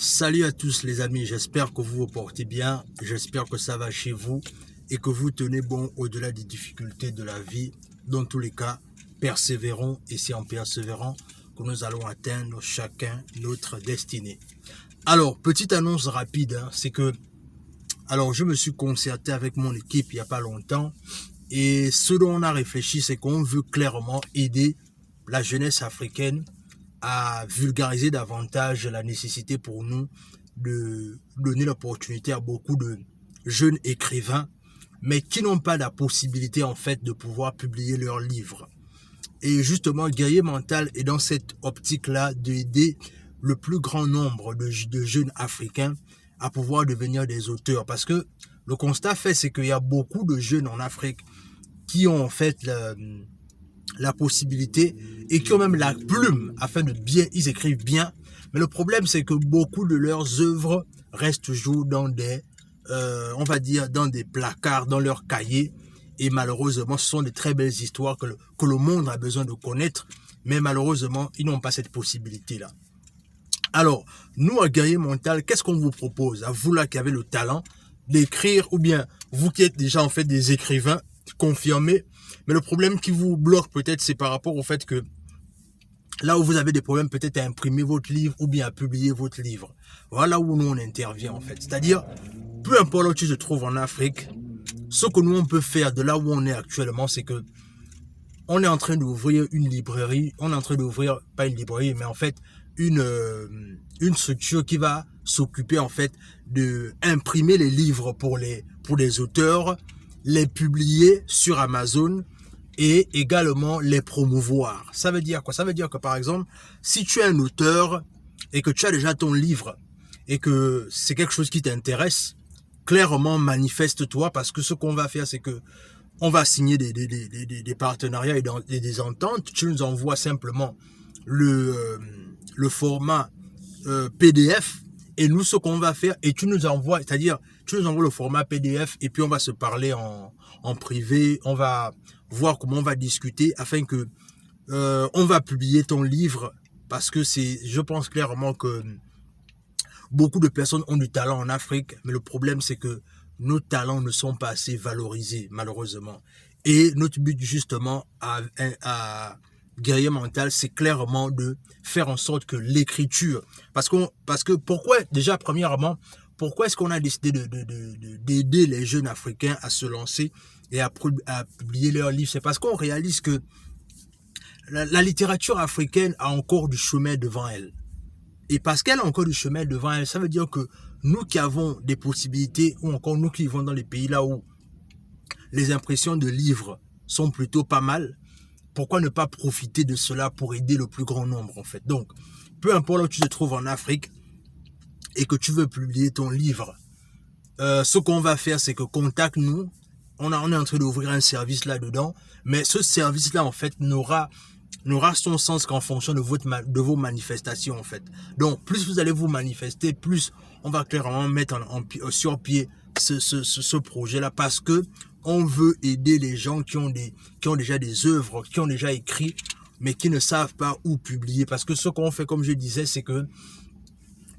Salut à tous les amis, j'espère que vous vous portez bien, j'espère que ça va chez vous et que vous tenez bon au-delà des difficultés de la vie. Dans tous les cas, persévérons et c'est en persévérant que nous allons atteindre chacun notre destinée. Alors, petite annonce rapide, c'est que je me suis concerté avec mon équipe il n'y a pas longtemps et ce dont on a réfléchi, c'est qu'on veut clairement aider la jeunesse africaine à vulgariser davantage la nécessité pour nous de donner l'opportunité à beaucoup de jeunes écrivains, mais qui n'ont pas la possibilité en fait de pouvoir publier leurs livres. Et justement, Guerrier Mental est dans cette optique-là d'aider le plus grand nombre de jeunes africains à pouvoir devenir des auteurs. Parce que le constat fait, c'est qu'il y a beaucoup de jeunes en Afrique qui ont en fait la possibilité et qui ont même la plume afin de bien, ils écrivent bien. Mais le problème, c'est que beaucoup de leurs œuvres restent toujours dans des, on va dire, dans des placards, dans leurs cahiers. Et malheureusement, ce sont des très belles histoires que le monde a besoin de connaître. Mais malheureusement, ils n'ont pas cette possibilité-là. Alors, nous, à Guerrier Mental, qu'est-ce qu'on vous propose? À vous là qui avez le talent d'écrire, ou bien vous qui êtes déjà en fait des écrivains confirmés. Mais le problème qui vous bloque peut-être, c'est par rapport au fait que là où vous avez des problèmes peut-être à imprimer votre livre ou bien à publier votre livre. Voilà où nous on intervient en fait. C'est-à-dire, peu importe où tu te trouves en Afrique, ce que nous on peut faire de là où on est actuellement, c'est que on est en train d'ouvrir une librairie, on est en train d'ouvrir, pas une librairie, mais en fait une structure qui va s'occuper en fait de imprimer les livres pour les auteurs, les publier sur Amazon et également les promouvoir. Ça veut dire quoi? Ça veut dire que par exemple, si tu es un auteur et que tu as déjà ton livre et que c'est quelque chose qui t'intéresse, clairement manifeste-toi parce que ce qu'on va faire, c'est que on va signer des partenariats et des ententes. Tu nous envoies simplement le format PDF et nous ce qu'on va faire, et tu nous envoies, c'est-à-dire tu nous envoies le format PDF et puis on va se parler en privé, on va voir comment on va discuter afin que on va publier ton livre parce que je pense clairement que beaucoup de personnes ont du talent en Afrique, mais le problème c'est que nos talents ne sont pas assez valorisés malheureusement. Et notre but justement à Guerrier Mental, c'est clairement de faire en sorte que l'écriture, parce que pourquoi déjà premièrement, pourquoi est-ce qu'on a décidé d'aider les jeunes africains à se lancer et à publier leurs livres? C'est parce qu'on réalise que la littérature africaine a encore du chemin devant elle. Et parce qu'elle a encore du chemin devant elle, ça veut dire que nous qui avons des possibilités, ou encore nous qui vivons dans les pays là où les impressions de livres sont plutôt pas mal, pourquoi ne pas profiter de cela pour aider le plus grand nombre en fait? Donc, peu importe où tu te trouves en Afrique et que tu veux publier ton livre, ce qu'on va faire, c'est que contacte-nous. On est en train d'ouvrir un service là-dedans, mais ce service-là, en fait, n'aura son sens qu'en fonction de vos manifestations, en fait. Donc, plus vous allez vous manifester, plus on va clairement mettre sur pied ce projet-là, parce que on veut aider les gens qui ont déjà des œuvres, qui ont déjà écrit, mais qui ne savent pas où publier. Parce que ce qu'on fait, comme je disais, c'est que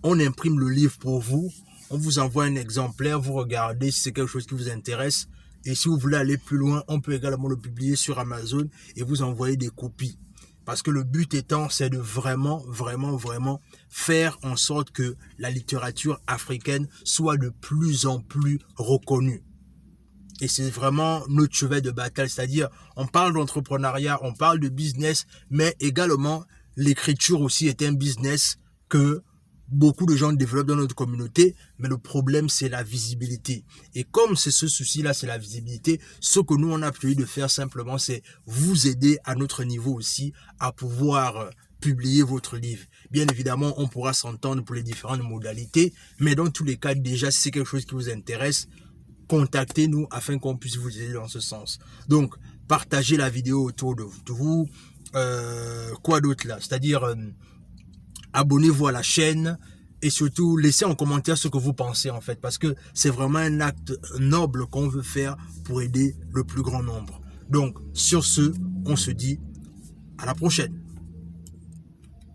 on imprime le livre pour vous, on vous envoie un exemplaire, vous regardez si c'est quelque chose qui vous intéresse. Et si vous voulez aller plus loin, on peut également le publier sur Amazon et vous envoyer des copies. Parce que le but étant, c'est de vraiment, vraiment, vraiment faire en sorte que la littérature africaine soit de plus en plus reconnue. Et c'est vraiment notre cheval de bataille, c'est-à-dire on parle d'entrepreneuriat, on parle de business, mais également l'écriture aussi est un business que beaucoup de gens développent dans notre communauté, mais le problème c'est la visibilité. Et comme c'est ce souci-là, c'est la visibilité, ce que nous on a prévu de faire simplement, c'est vous aider à notre niveau aussi à pouvoir publier votre livre. Bien évidemment, on pourra s'entendre pour les différentes modalités, mais dans tous les cas, déjà, si c'est quelque chose qui vous intéresse, contactez-nous afin qu'on puisse vous aider dans ce sens. Donc, partagez la vidéo autour de vous. Quoi d'autre là? C'est-à-dire, abonnez-vous à la chaîne et surtout, laissez en commentaire ce que vous pensez en fait. Parce que c'est vraiment un acte noble qu'on veut faire pour aider le plus grand nombre. Donc, sur ce, on se dit à la prochaine.